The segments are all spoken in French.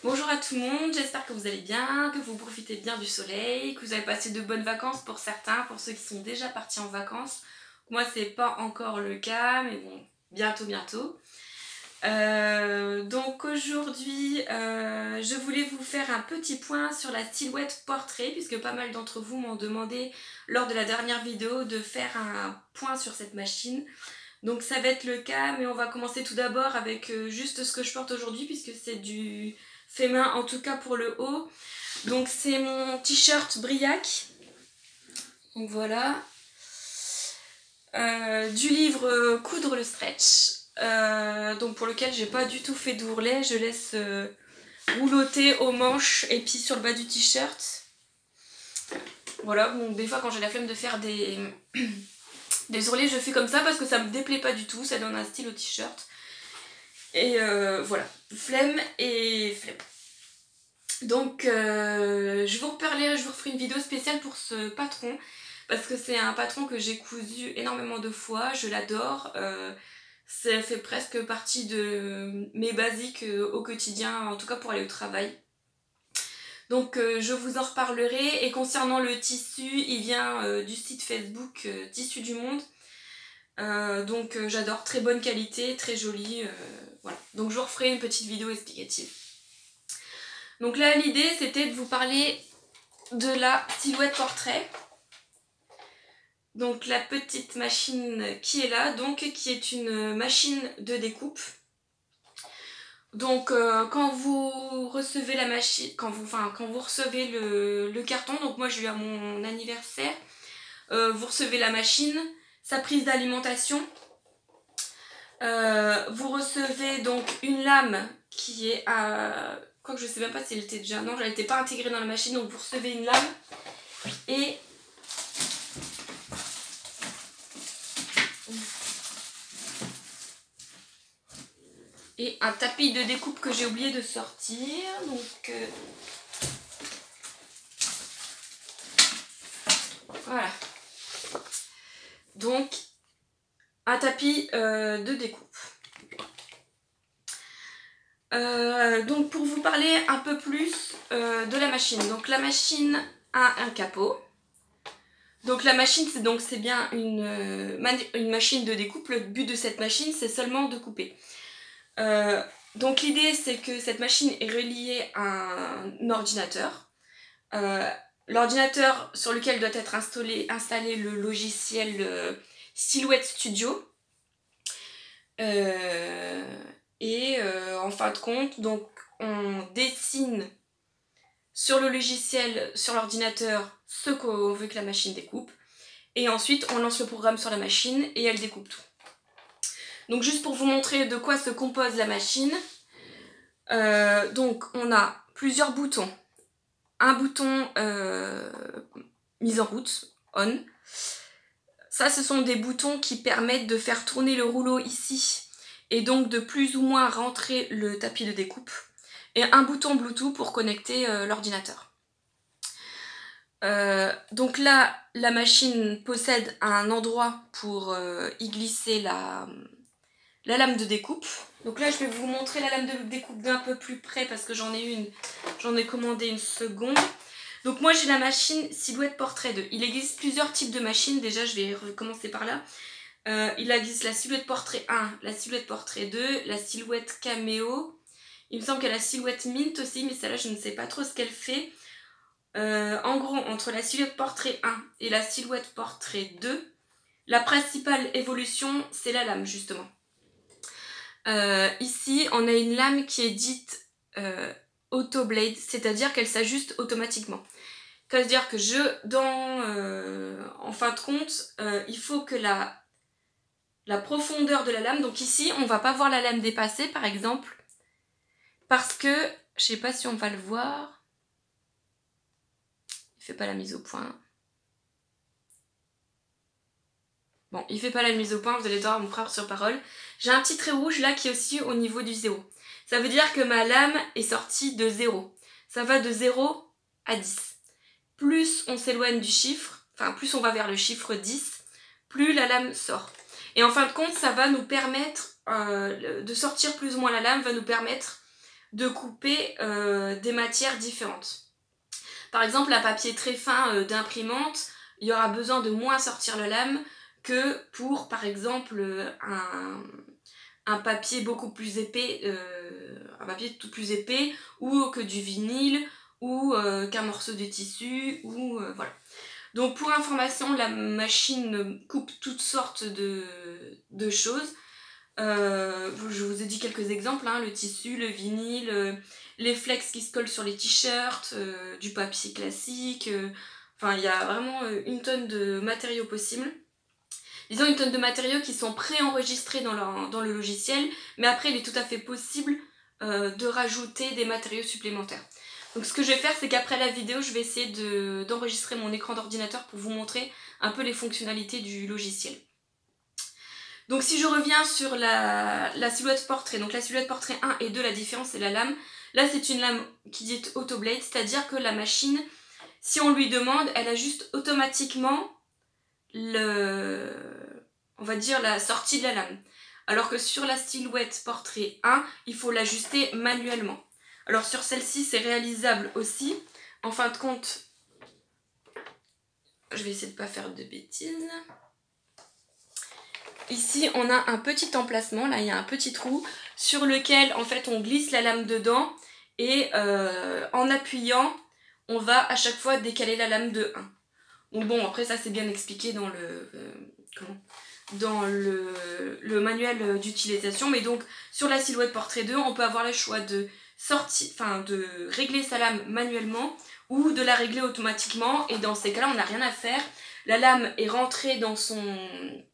Bonjour à tout le monde, j'espère que vous allez bien, que vous profitez bien du soleil, que vous avez passé de bonnes vacances pour certains, pour ceux qui sont déjà partis en vacances. Moi c'est pas encore le cas, mais bon, bientôt. Donc aujourd'hui, je voulais vous faire un petit point sur la silhouette portrait, puisque pas mal d'entre vous m'ont demandé lors de la dernière vidéo de faire un point sur cette machine. Donc ça va être le cas, mais on va commencer tout d'abord avec juste ce que je porte aujourd'hui, puisque c'est du fait main, en tout cas pour le haut. Donc c'est mon t-shirt Briac. Donc voilà. Du livre Coudre le stretch. Donc pour lequel j'ai pas du tout fait d'ourlet. Je laisse rouloter aux manches et puis sur le bas du t-shirt. Voilà, bon des fois quand j'ai la flemme de faire des ourlets, je fais comme ça parce que ça me déplaît pas du tout, ça donne un style au t-shirt. Et voilà, flemme et flemme. Donc je vous referai une vidéo spéciale pour ce patron parce que c'est un patron que j'ai cousu énormément de fois, je l'adore. Ça fait presque partie de mes basiques au quotidien, en tout cas pour aller au travail. Donc je vous en reparlerai. Et concernant le tissu, il vient du site Facebook Tissu du Monde. Donc j'adore, très bonne qualité, très joli. Voilà. Donc je vous referai une petite vidéo explicative. Donc là l'idée c'était de vous parler de la silhouette portrait. Donc la petite machine qui est là, donc qui est une machine de découpe. Donc quand vous recevez la machine, quand vous recevez le carton, donc moi je l'ai eu à mon anniversaire, vous recevez la machine, sa prise d'alimentation. Vous recevez donc une lame qui est à... Quoique je sais même pas si elle était déjà... Non, elle n'était pas intégrée dans la machine, donc vous recevez une lame et un tapis de découpe que j'ai oublié de sortir. Donc voilà. Donc un tapis de découpe. Donc pour vous parler un peu plus de la machine. Donc la machine a un capot. Donc la machine c'est bien une machine de découpe. Le but de cette machine c'est seulement de couper. Donc l'idée c'est que cette machine est reliée à un ordinateur. L'ordinateur sur lequel doit être installé le logiciel Silhouette Studio. En fin de compte, donc on dessine sur le logiciel, sur l'ordinateur, ce qu'on veut que la machine découpe. Et ensuite, on lance le programme sur la machine et elle découpe tout. Donc juste pour vous montrer de quoi se compose la machine. Donc on a plusieurs boutons. Un bouton mise en route, on. Ça, ce sont des boutons qui permettent de faire tourner le rouleau ici et donc de plus ou moins rentrer le tapis de découpe. Et un bouton Bluetooth pour connecter l'ordinateur. Donc là, la machine possède un endroit pour y glisser la lame de découpe. Donc là, je vais vous montrer la lame de découpe d'un peu plus près parce que j'en ai commandé une seconde. Donc moi j'ai la machine Silhouette Portrait 2. Il existe plusieurs types de machines, déjà je vais recommencer par là. Il existe la Silhouette Portrait 1, la Silhouette Portrait 2, la Silhouette Cameo. Il me semble qu'il y a la Silhouette Mint aussi, mais celle-là je ne sais pas trop ce qu'elle fait. En gros, entre la Silhouette Portrait 1 et la Silhouette Portrait 2, la principale évolution c'est la lame justement. Ici on a une lame qui est dite Auto Blade, c'est-à-dire qu'elle s'ajuste automatiquement. C'est-à-dire que en fin de compte, il faut que la profondeur de la lame, donc ici on va pas voir la lame dépasser par exemple, parce que, je sais pas si on va le voir, il fait pas la mise au point. Bon, il fait pas la mise au point, vous allez devoir me croire sur parole. J'ai un petit trait rouge là qui est aussi au niveau du 0. Ça veut dire que ma lame est sortie de 0. Ça va de 0 à 10. Plus on s'éloigne du chiffre, enfin plus on va vers le chiffre 10, plus la lame sort. Et en fin de compte, ça va nous permettre de sortir plus ou moins la lame, va nous permettre de couper des matières différentes. Par exemple, un papier très fin d'imprimante, il y aura besoin de moins sortir la lame que pour, par exemple, un papier beaucoup plus épais, un papier tout plus épais, ou que du vinyle, ou qu'un morceau de tissu, ou voilà. Donc pour information, la machine coupe toutes sortes de choses. Je vous ai dit quelques exemples, hein, le tissu, le vinyle, les flex qui se collent sur les t-shirts, du papier classique, enfin il y a vraiment une tonne de matériaux possibles. Ils ont une tonne de matériaux qui sont préenregistrés dans le logiciel, mais après il est tout à fait possible de rajouter des matériaux supplémentaires. Donc ce que je vais faire, c'est qu'après la vidéo, je vais essayer d'enregistrer mon écran d'ordinateur pour vous montrer un peu les fonctionnalités du logiciel. Donc si je reviens sur la silhouette portrait, donc la silhouette portrait 1 et 2, la différence c'est la lame. Là c'est une lame qui dit auto-blade, c'est-à-dire que la machine, si on lui demande, elle ajuste automatiquement on va dire la sortie de la lame. Alors que sur la silhouette portrait 1, il faut l'ajuster manuellement. Alors sur celle-ci c'est réalisable aussi. En fin de compte, je vais essayer de ne pas faire de bêtises. Ici on a un petit emplacement, là il y a un petit trou sur lequel en fait on glisse la lame dedans et en appuyant on va à chaque fois décaler la lame de 1. Donc bon, après ça c'est bien expliqué dans le manuel d'utilisation, mais donc sur la silhouette portrait 2 on peut avoir le choix de régler sa lame manuellement ou de la régler automatiquement, et dans ces cas-là on n'a rien à faire. La lame est rentrée dans son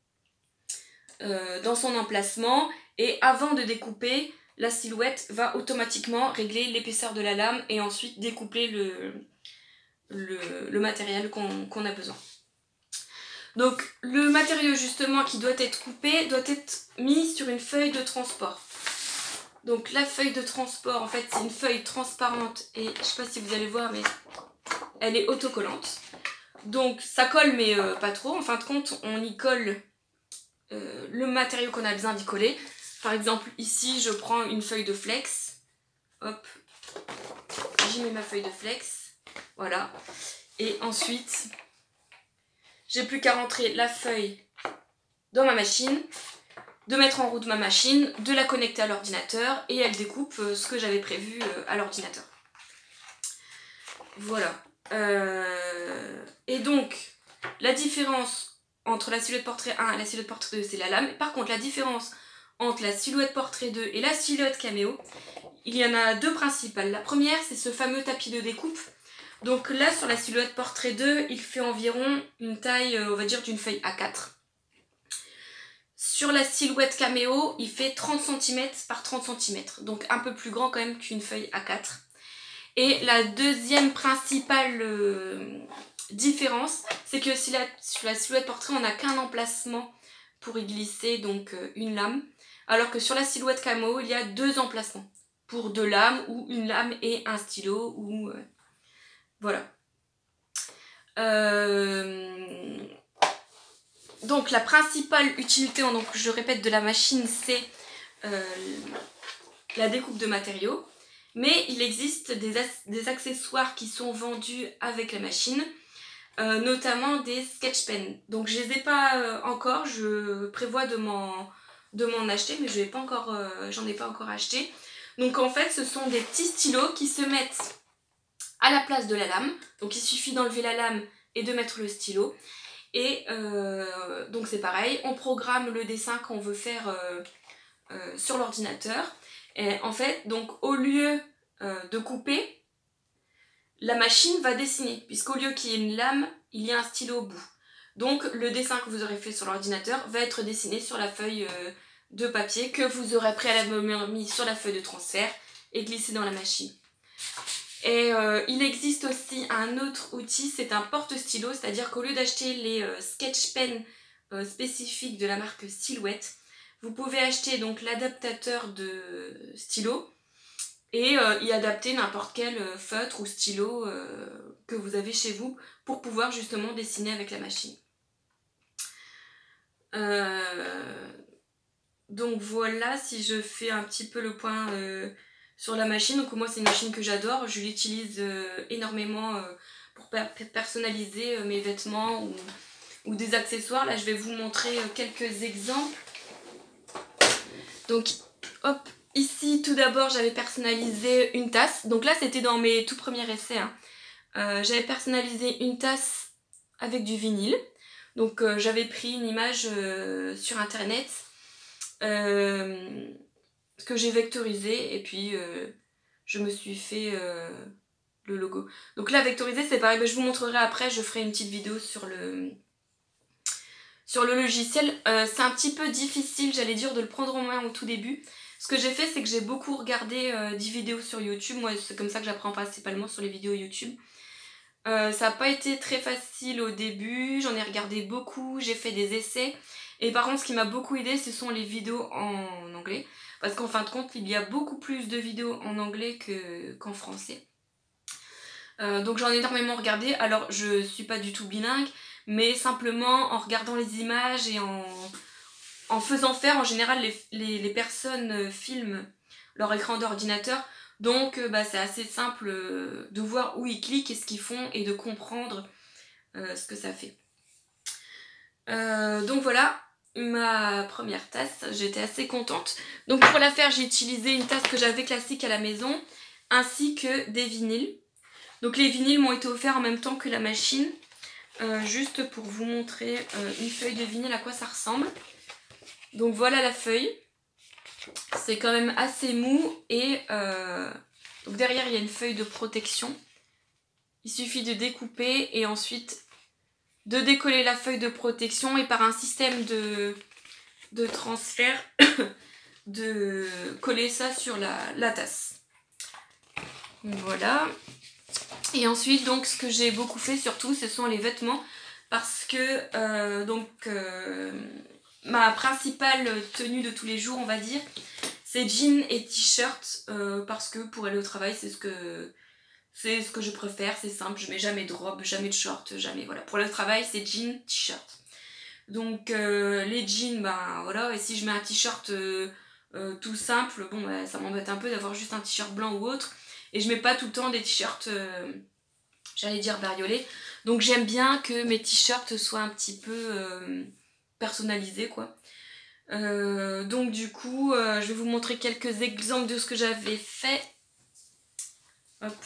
emplacement et avant de découper, la silhouette va automatiquement régler l'épaisseur de la lame et ensuite découper le matériel qu'on a besoin. Donc le matériau justement qui doit être coupé doit être mis sur une feuille de transport. Donc la feuille de transport, en fait c'est une feuille transparente et je sais pas si vous allez voir mais elle est autocollante. Donc ça colle mais pas trop, en fin de compte on y colle le matériau qu'on a besoin d'y coller. Par exemple ici je prends une feuille de flex, hop, j'y mets ma feuille de flex, voilà, et ensuite j'ai plus qu'à rentrer la feuille dans ma machine, de mettre en route ma machine, de la connecter à l'ordinateur et elle découpe ce que j'avais prévu à l'ordinateur. Voilà. Et donc la différence entre la silhouette portrait 1 et la silhouette portrait 2 c'est la lame. Par contre la différence entre la silhouette portrait 2 et la silhouette caméo, il y en a deux principales. La première c'est ce fameux tapis de découpe. Donc là sur la silhouette portrait 2 il fait environ une taille on va dire d'une feuille A4. Sur la silhouette caméo il fait 30 cm par 30 cm, donc un peu plus grand quand même qu'une feuille A4. Et la deuxième principale différence, c'est que sur la silhouette portrait, on n'a qu'un emplacement pour y glisser donc une lame, alors que sur la silhouette camo, il y a deux emplacements pour deux lames ou une lame et un stylo ou voilà. Donc la principale utilité, donc je répète, de la machine, c'est la découpe de matériaux. Mais il existe des accessoires qui sont vendus avec la machine, notamment des sketch pens. Donc je les ai pas encore, je prévois de m'en acheter, mais j'en ai pas encore acheté. Donc en fait ce sont des petits stylos qui se mettent à la place de la lame. Donc il suffit d'enlever la lame et de mettre le stylo. Et donc c'est pareil, on programme le dessin qu'on veut faire sur l'ordinateur. Et en fait, donc au lieu de couper, la machine va dessiner, puisqu'au lieu qu'il y ait une lame, il y a un stylo au bout. Donc le dessin que vous aurez fait sur l'ordinateur va être dessiné sur la feuille de papier que vous aurez préalablement mis sur la feuille de transfert et glissé dans la machine. Et il existe aussi un autre outil, c'est un porte-stylo, c'est-à-dire qu'au lieu d'acheter les sketch pens spécifiques de la marque Silhouette, vous pouvez acheter donc l'adaptateur de stylo et y adapter n'importe quel feutre ou stylo que vous avez chez vous pour pouvoir justement dessiner avec la machine. Donc voilà, si je fais un petit peu le point sur la machine. Donc moi c'est une machine que j'adore, je l'utilise énormément pour personnaliser mes vêtements ou des accessoires. Là je vais vous montrer quelques exemples. Donc hop, ici tout d'abord j'avais personnalisé une tasse. Donc là c'était dans mes tout premiers essais, hein. J'avais personnalisé une tasse avec du vinyle. Donc j'avais pris une image sur internet que j'ai vectorisé et puis je me suis fait le logo. Donc là vectorisé c'est pareil, mais je vous montrerai après, je ferai une petite vidéo sur le logiciel. C'est un petit peu difficile, j'allais dire, de le prendre en main au tout début. Ce que j'ai fait c'est que j'ai beaucoup regardé des vidéos sur YouTube. Moi c'est comme ça que j'apprends principalement, sur les vidéos YouTube. Ça n'a pas été très facile au début, j'en ai regardé beaucoup, j'ai fait des essais. Et par contre ce qui m'a beaucoup aidé ce sont les vidéos en anglais. Parce qu'en fin de compte il y a beaucoup plus de vidéos en anglais qu'en français. Donc j'en ai énormément regardé. Alors je suis pas du tout bilingue, mais simplement en regardant les images et en faisant faire, en général les personnes filment leur écran d'ordinateur. Donc c'est assez simple de voir où ils cliquent et ce qu'ils font et de comprendre ce que ça fait. Donc voilà ma première tasse, j'étais assez contente. Donc pour la faire j'ai utilisé une tasse que j'avais classique à la maison ainsi que des vinyles. Donc les vinyles m'ont été offerts en même temps que la machine. Juste pour vous montrer une feuille de vinyle à quoi ça ressemble. Donc voilà la feuille. C'est quand même assez mou et donc derrière il y a une feuille de protection. Il suffit de découper et ensuite de décoller la feuille de protection et par un système de transfert de coller ça sur la tasse. Voilà. Et ensuite donc ce que j'ai beaucoup fait surtout ce sont les vêtements parce que ma principale tenue de tous les jours on va dire c'est jeans et t-shirt parce que pour aller au travail c'est ce que je préfère, c'est simple, je mets jamais de robe, jamais de short, jamais, voilà. Pour le travail c'est jeans, t-shirt. Donc les jeans, voilà, et si je mets un t-shirt tout simple, bon ça m'embête un peu d'avoir juste un t-shirt blanc ou autre. Et je mets pas tout le temps des t-shirts, j'allais dire bariolés. Donc j'aime bien que mes t-shirts soient un petit peu personnalisés quoi. Donc du coup je vais vous montrer quelques exemples de ce que j'avais fait. Hop.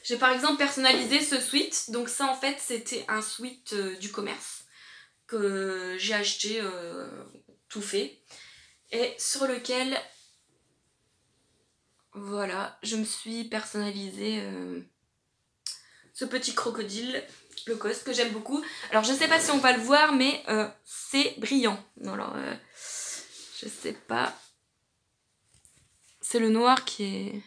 J'ai par exemple personnalisé ce sweat. Donc ça en fait c'était un sweat du commerce que j'ai acheté tout fait. Et sur lequel voilà je me suis personnalisé ce petit crocodile Lacoste que j'aime beaucoup. Alors je sais pas si on va le voir mais c'est brillant. Alors je sais pas. C'est le noir qui est...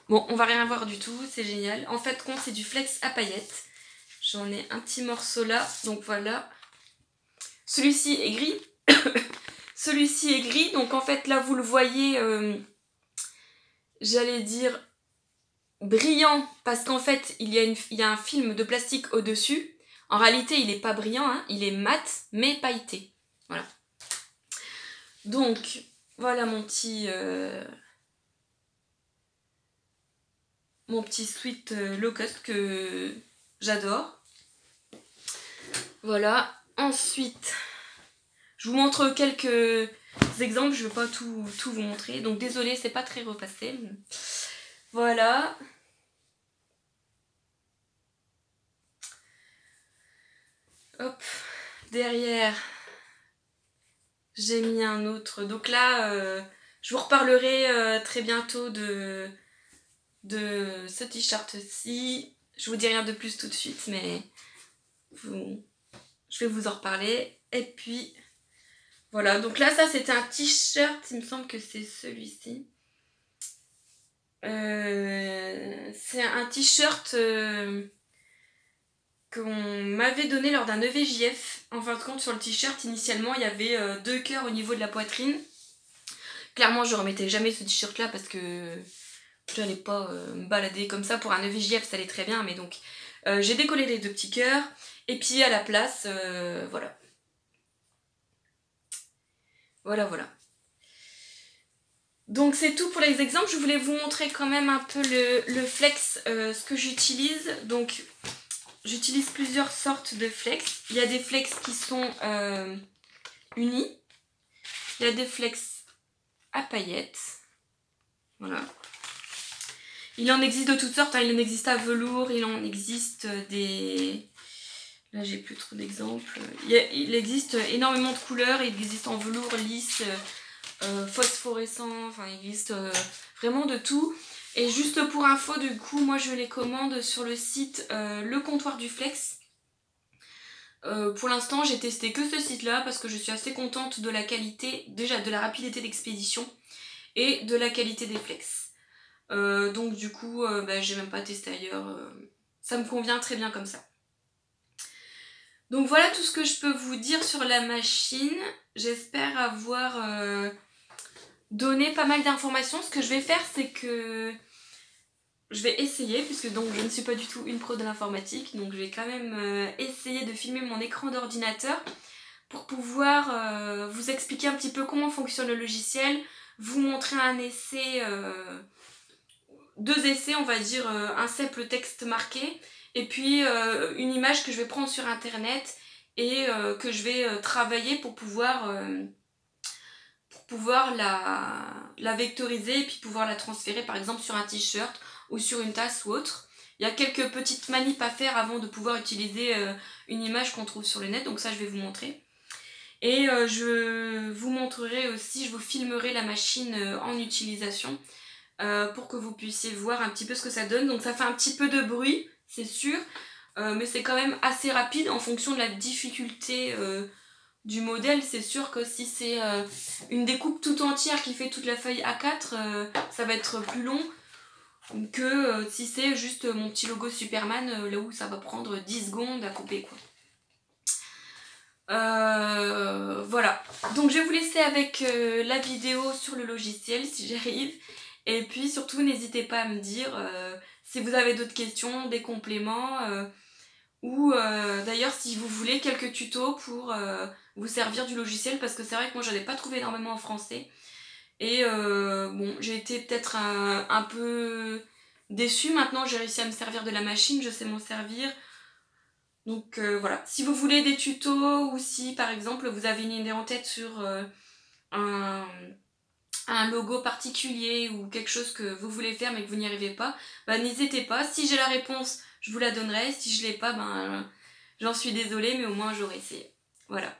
Bon on va rien voir du tout, c'est génial. En fait compte c'est du flex à paillettes. J'en ai un petit morceau là, donc voilà. Celui-ci est gris. Celui-ci est gris, donc en fait là vous le voyez, j'allais dire brillant, parce qu'en fait il y a un film de plastique au-dessus. En réalité il n'est pas brillant, hein, il est mat mais pailleté. Voilà. Donc voilà mon petit sweat low cost que j'adore. Voilà. Ensuite, je vous montre quelques exemples, je ne vais pas tout vous montrer. Donc désolée, c'est pas très repassé. Voilà. Hop. Derrière, j'ai mis un autre. Donc là, je vous reparlerai très bientôt de ce t-shirt-ci. Je vous dis rien de plus tout de suite, mais je vais vous en reparler. Et puis... Voilà, donc là ça c'était un t-shirt, il me semble que c'est celui-ci. C'est un t-shirt qu'on m'avait donné lors d'un EVJF. En fin de compte sur le t-shirt initialement il y avait 2 cœurs au niveau de la poitrine. Clairement je remettais jamais ce t-shirt là parce que je n'allais pas me balader comme ça pour un EVJF, ça allait très bien. Mais donc j'ai décollé les 2 petits cœurs et puis à la place voilà. Voilà. Donc c'est tout pour les exemples. Je voulais vous montrer quand même un peu le flex, ce que j'utilise. Donc j'utilise plusieurs sortes de flex. Il y a des flex qui sont unis. Il y a des flex à paillettes. Voilà. Il en existe de toutes sortes, hein. Il en existe à velours, il en existe des... Là j'ai plus trop d'exemples. Il existe énormément de couleurs, il existe en velours lisse, phosphorescent, enfin il existe vraiment de tout. Et juste pour info, du coup, moi je les commande sur le site Le Comptoir du Flex. Pour l'instant, j'ai testé que ce site-là parce que je suis assez contente de la qualité, déjà de la rapidité d'expédition et de la qualité des flex. Donc du coup, j'ai même pas testé ailleurs. Ça me convient très bien comme ça. Donc voilà tout ce que je peux vous dire sur la machine. J'espère avoir donné pas mal d'informations. Ce que je vais faire, c'est que je vais essayer, puisque donc je ne suis pas du tout une pro de l'informatique, donc je vais quand même essayer de filmer mon écran d'ordinateur pour pouvoir vous expliquer un petit peu comment fonctionne le logiciel, vous montrer un essai, deux essais on va dire, un simple texte marqué, et puis une image que je vais prendre sur internet et que je vais travailler pour pouvoir la vectoriser et puis pouvoir la transférer par exemple sur un t-shirt ou sur une tasse ou autre. Il y a quelques petites manips à faire avant de pouvoir utiliser une image qu'on trouve sur le net, donc ça je vais vous montrer. Et je vous montrerai aussi, je vous filmerai la machine en utilisation pour que vous puissiez voir un petit peu ce que ça donne. Donc ça fait un petit peu de bruit, c'est sûr, mais c'est quand même assez rapide en fonction de la difficulté du modèle. C'est sûr que si c'est une découpe tout entière qui fait toute la feuille A4, ça va être plus long que si c'est juste mon petit logo Superman, là où ça va prendre 10 secondes à couper quoi. Voilà, donc je vais vous laisser avec la vidéo sur le logiciel si j'arrive, et puis surtout n'hésitez pas à me dire si vous avez d'autres questions, des compléments, ou d'ailleurs si vous voulez quelques tutos pour vous servir du logiciel, parce que c'est vrai que moi j'en ai pas trouvé énormément en français, et bon, j'ai été peut-être un peu déçue. Maintenant j'ai réussi à me servir de la machine, je sais m'en servir. Donc voilà, si vous voulez des tutos ou si par exemple vous avez une idée en tête sur un, un logo particulier ou quelque chose que vous voulez faire mais que vous n'y arrivez pas, n'hésitez pas. Si j'ai la réponse, je vous la donnerai. Si je l'ai pas, j'en suis désolée, mais au moins j'aurai essayé. Voilà.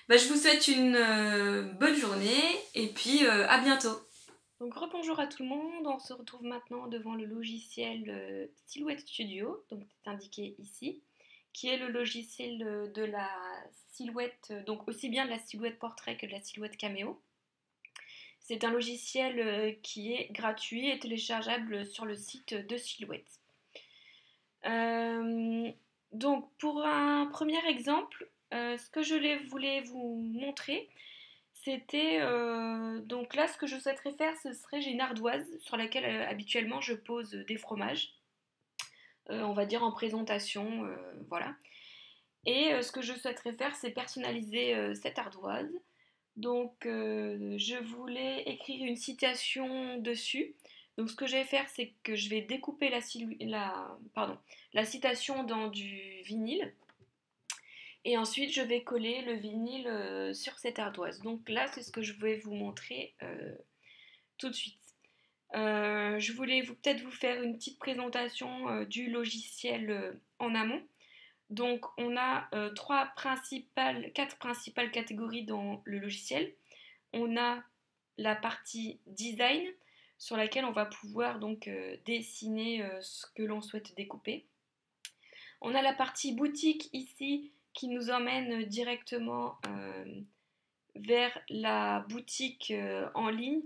Je vous souhaite une bonne journée et puis à bientôt. Donc rebonjour à tout le monde, on se retrouve maintenant devant le logiciel Silhouette Studio, donc c'est indiqué ici, qui est le logiciel de la silhouette, donc aussi bien de la silhouette portrait que de la silhouette caméo. C'est un logiciel qui est gratuit et téléchargeable sur le site de Silhouette. Donc pour un premier exemple, ce que je voulais vous montrer, c'était donc là ce que je souhaiterais faire, ce serait, j'ai une ardoise sur laquelle habituellement je pose des fromages, on va dire en présentation, voilà. Et ce que je souhaiterais faire, c'est personnaliser cette ardoise. Donc je voulais écrire une citation dessus. Donc ce que je vais faire, c'est que je vais découper la citation dans du vinyle. Et ensuite, je vais coller le vinyle sur cette ardoise. Donc là, c'est ce que je vais vous montrer tout de suite. Je voulais peut-être vous faire une petite présentation du logiciel en amont. Donc on a quatre principales catégories dans le logiciel. On a la partie design sur laquelle on va pouvoir donc dessiner ce que l'on souhaite découper. On a la partie boutique ici qui nous emmène directement vers la boutique en ligne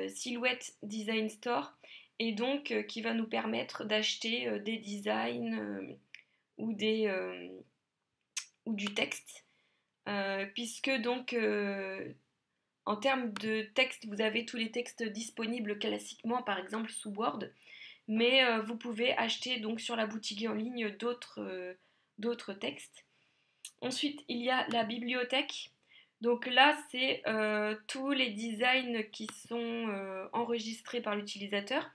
Silhouette Design Store, et donc qui va nous permettre d'acheter des designs ou du texte, puisque donc en termes de texte, vous avez tous les textes disponibles classiquement, par exemple sous Word, mais vous pouvez acheter donc sur la boutique en ligne d'autres textes. Ensuite, il y a la bibliothèque. Donc là, c'est tous les designs qui sont enregistrés par l'utilisateur.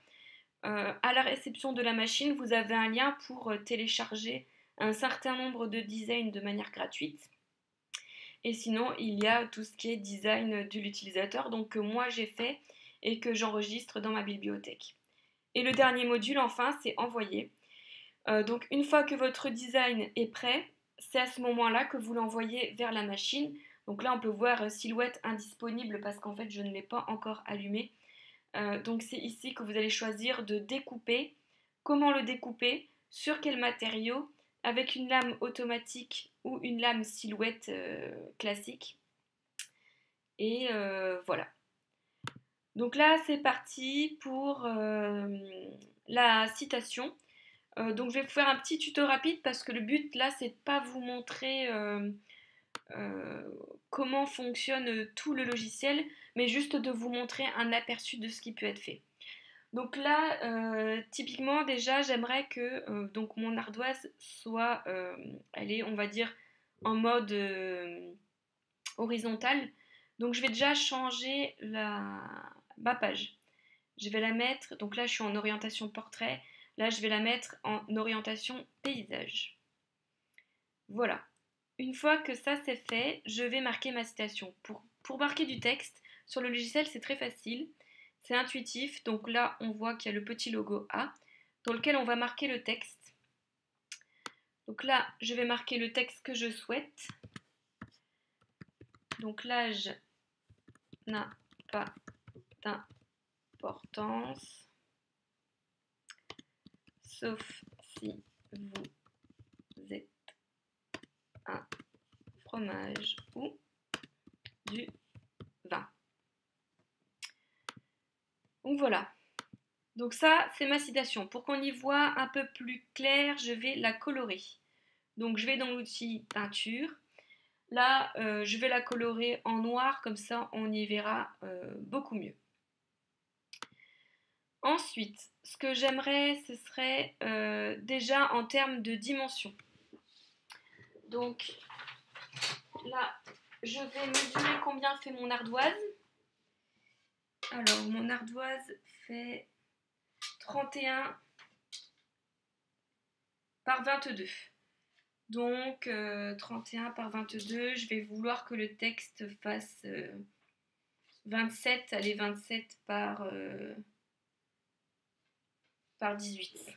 À la réception de la machine, vous avez un lien pour télécharger un certain nombre de designs de manière gratuite. Et sinon, il y a tout ce qui est design de l'utilisateur, donc que moi j'ai fait et que j'enregistre dans ma bibliothèque. Et le dernier module, enfin, c'est envoyer. Donc une fois que votre design est prêt, c'est à ce moment-là que vous l'envoyez vers la machine. Donc là, on peut voir silhouette indisponible parce qu'en fait, je ne l'ai pas encore allumé. Donc c'est ici que vous allez choisir de découper. Comment le découper, sur quel matériau, avec une lame automatique ou une lame silhouette classique. Et voilà. Donc là, c'est parti pour la citation. Donc je vais vous faire un petit tuto rapide parce que le but là, c'est de pas vous montrer comment fonctionne tout le logiciel, mais juste de vous montrer un aperçu de ce qui peut être fait. Donc là, typiquement déjà, j'aimerais que donc mon ardoise soit, elle est, on va dire, en mode horizontal. Donc je vais déjà changer ma page. Je vais la mettre, donc là je suis en orientation portrait, là je vais la mettre en orientation paysage. Voilà. Une fois que ça c'est fait, je vais marquer ma citation. Pour marquer du texte, sur le logiciel c'est très facile, c'est intuitif, donc là on voit qu'il y a le petit logo A, dans lequel on va marquer le texte. Donc là je vais marquer le texte que je souhaite. Donc l'âge n'a pas d'importance, sauf si vous êtes un fromage ou du vin. Donc voilà. Donc ça, c'est ma citation. Pour qu'on y voit un peu plus clair, je vais la colorer. Donc je vais dans l'outil peinture. Là, je vais la colorer en noir, comme ça on y verra beaucoup mieux. Ensuite, ce que j'aimerais, ce serait déjà en termes de dimension. Donc là, je vais mesurer combien fait mon ardoise. Alors, mon ardoise fait 31 par 22. Donc, 31 par 22, je vais vouloir que le texte fasse 27, allez, 27 par 18.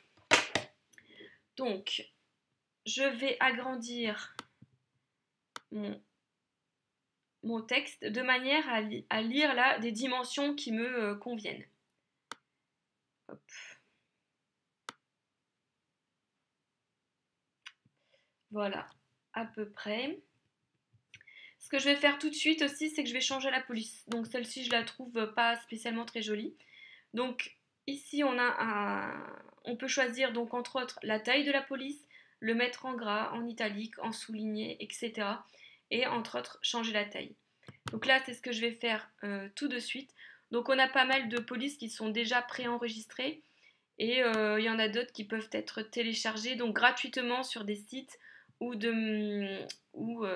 Donc, je vais agrandir mon texte de manière à lire là des dimensions qui me conviennent. Hop. Voilà, à peu près. Ce que je vais faire tout de suite aussi, c'est que je vais changer la police. Donc celle-ci, je la trouve pas spécialement très jolie. Donc ici, on peut choisir donc entre autres la taille de la police, le mettre en gras, en italique, en souligné, etc. Et entre autres, changer la taille. Donc là, c'est ce que je vais faire tout de suite. Donc on a pas mal de polices qui sont déjà préenregistrées et il y en a d'autres qui peuvent être téléchargées donc gratuitement sur des sites ou ou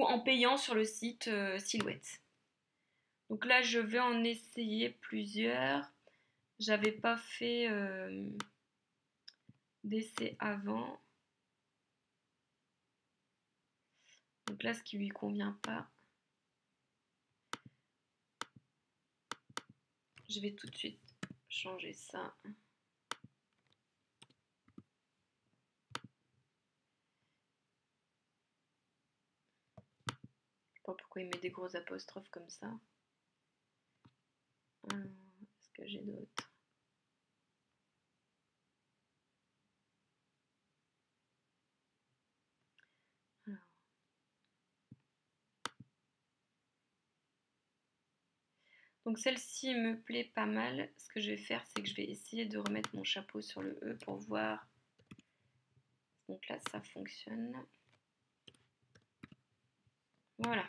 en payant sur le site Silhouette. Donc là, je vais en essayer plusieurs. J'avais pas fait d'essai avant. Donc là, ce qui lui convient pas, je vais tout de suite changer ça. Je sais pas pourquoi il met des gros apostrophes comme ça. Est-ce que j'ai d'autres? Donc celle-ci me plaît pas mal. Ce que je vais faire, c'est que je vais essayer de remettre mon chapeau sur le E pour voir. Donc là, ça fonctionne. Voilà.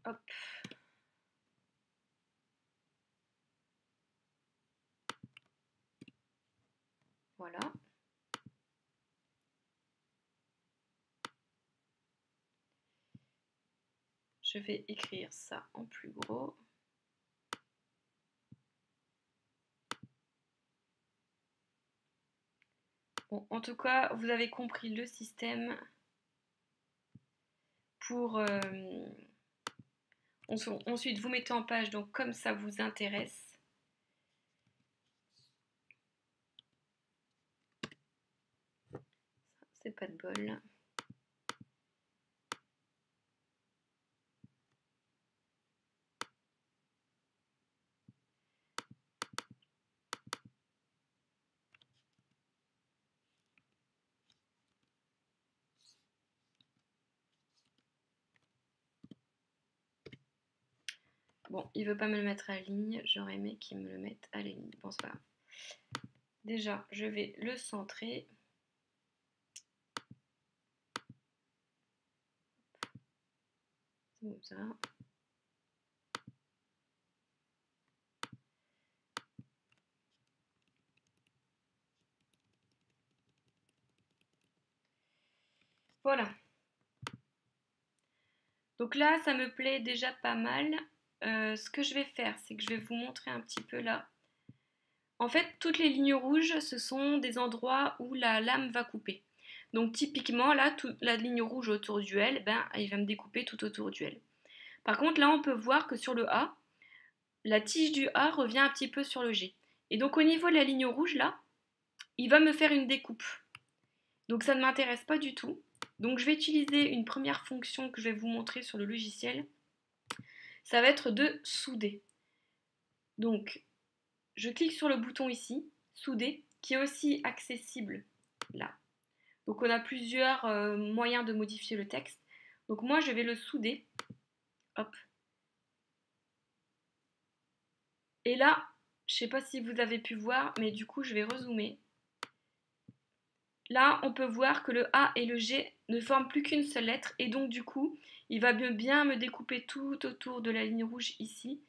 Hop. Voilà. je vais écrire ça en plus gros. Bon, en tout cas, vous avez compris le système pour... ensuite, vous mettez en page, donc comme ça vous intéresse. C'est pas de bol. Bon, il veut pas me le mettre à la ligne, j'aurais aimé qu'il me le mette à la ligne. Bon, c'est pas grave. Déjà, je vais le centrer. C'est bon ça. Voilà. Donc là, ça me plaît déjà pas mal. Ce que je vais faire, c'est que je vais vous montrer un petit peu là. En fait, toutes les lignes rouges, ce sont des endroits où la lame va couper. Donc typiquement, là, la ligne rouge autour du L, ben, il va me découper tout autour du L. Par contre, là, on peut voir que sur le A, la tige du A revient un petit peu sur le G. Et donc au niveau de la ligne rouge, là, il va me faire une découpe. Donc ça ne m'intéresse pas du tout. Donc je vais utiliser une première fonction que je vais vous montrer sur le logiciel. Ça va être de souder. Donc je clique sur le bouton ici, souder, qui est aussi accessible là. Donc on a plusieurs moyens de modifier le texte. Donc moi je vais le souder. Hop. Et là, je ne sais pas si vous avez pu voir, mais du coup je vais rezoomer. Là, on peut voir que le A et le G ne forment plus qu'une seule lettre et donc du coup, il va bien me découper tout autour de la ligne rouge ici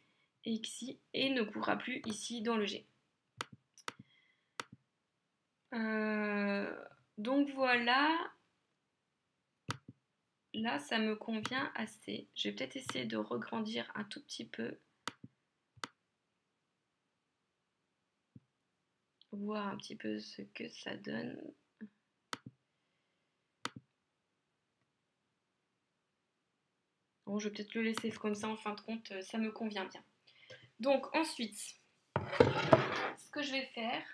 et ici et ne courra plus ici dans le G. Donc voilà, là ça me convient assez. Je vais peut-être essayer de regrandir un tout petit peu. Voir un petit peu ce que ça donne. Bon, je vais peut-être le laisser comme ça, en fin de compte, ça me convient bien. Donc ensuite, ce que je vais faire,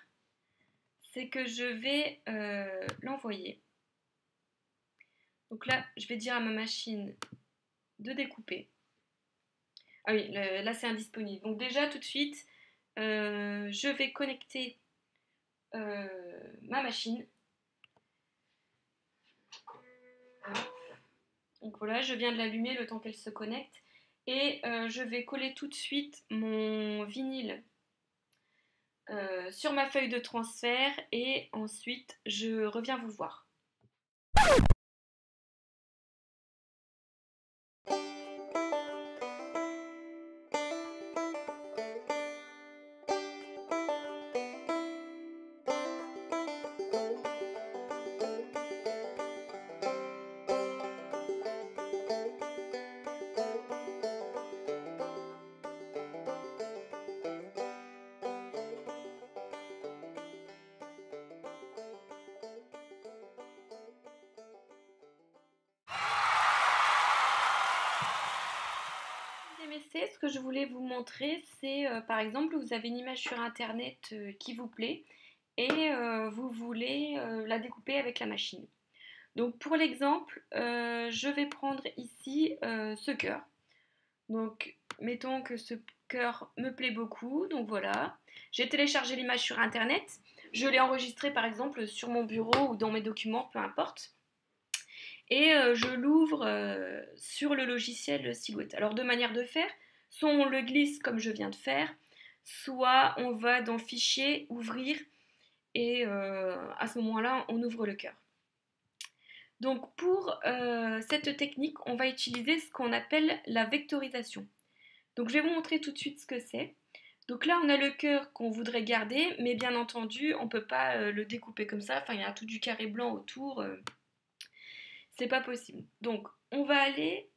c'est que je vais l'envoyer. Donc là, je vais dire à ma machine de découper. Ah oui, là c'est indisponible. Donc déjà, tout de suite, je vais connecter ma machine. Donc voilà, je viens de l'allumer le temps qu'elle se connecte. Et je vais coller tout de suite mon vinyle sur ma feuille de transfert et ensuite je reviens vous voir. Ce que je voulais vous montrer, c'est par exemple, vous avez une image sur internet qui vous plaît et vous voulez la découper avec la machine. Donc pour l'exemple, je vais prendre ici ce cœur. Donc mettons que ce cœur me plaît beaucoup, donc voilà. J'ai téléchargé l'image sur internet, je l'ai enregistrée par exemple sur mon bureau ou dans mes documents, peu importe. Et je l'ouvre sur le logiciel Silhouette. Alors deux manières de faire, soit on le glisse comme je viens de faire, soit on va dans Fichier, Ouvrir, et à ce moment-là, on ouvre le cœur. Donc pour cette technique, on va utiliser ce qu'on appelle la vectorisation. Donc je vais vous montrer tout de suite ce que c'est. Donc là, on a le cœur qu'on voudrait garder, mais bien entendu, on ne peut pas le découper comme ça. Enfin, il y a tout du carré blanc autour. C'est pas possible. Donc, on va aller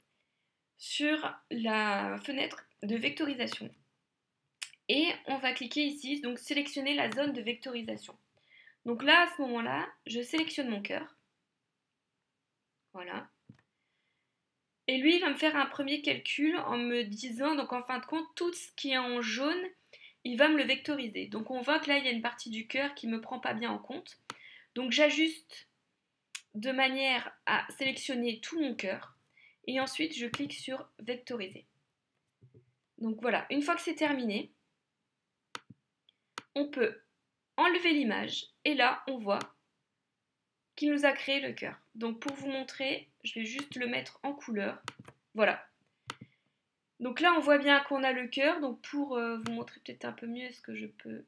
sur la fenêtre de vectorisation. Et on va cliquer ici, donc sélectionner la zone de vectorisation. Donc là, à ce moment-là, je sélectionne mon cœur. Voilà. Et lui, il va me faire un premier calcul en me disant, donc en fin de compte, tout ce qui est en jaune, il va me le vectoriser. Donc on voit que là, il y a une partie du cœur qui ne me prend pas bien en compte. Donc j'ajuste de manière à sélectionner tout mon cœur. Et ensuite, je clique sur vectoriser. Donc voilà, une fois que c'est terminé, on peut enlever l'image. Et là, on voit qu'il nous a créé le cœur. Donc pour vous montrer, je vais juste le mettre en couleur. Voilà. Donc là, on voit bien qu'on a le cœur. Donc pour vous montrer peut-être un peu mieux, est-ce que je peux...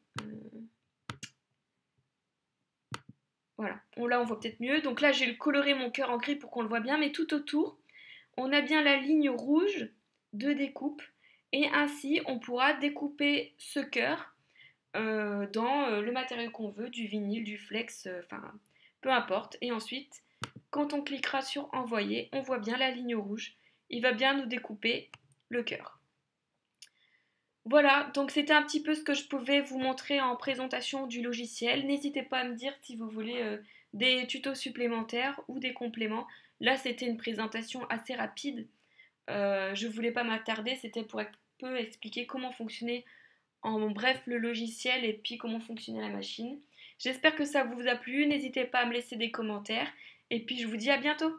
Voilà. Là, on voit peut-être mieux. Donc là, j'ai coloré mon cœur en gris pour qu'on le voit bien. Mais tout autour, on a bien la ligne rouge de découpe. Et ainsi, on pourra découper ce cœur dans le matériau qu'on veut, du vinyle, du flex, enfin, peu importe. Et ensuite, quand on cliquera sur envoyer, on voit bien la ligne rouge. Il va bien nous découper le cœur. Voilà, donc c'était un petit peu ce que je pouvais vous montrer en présentation du logiciel. N'hésitez pas à me dire si vous voulez des tutos supplémentaires ou des compléments. Là, c'était une présentation assez rapide. Je ne voulais pas m'attarder, c'était pour un peu expliquer comment fonctionnait en bref le logiciel et puis comment fonctionnait la machine. J'espère que ça vous a plu, n'hésitez pas à me laisser des commentaires et puis je vous dis à bientôt.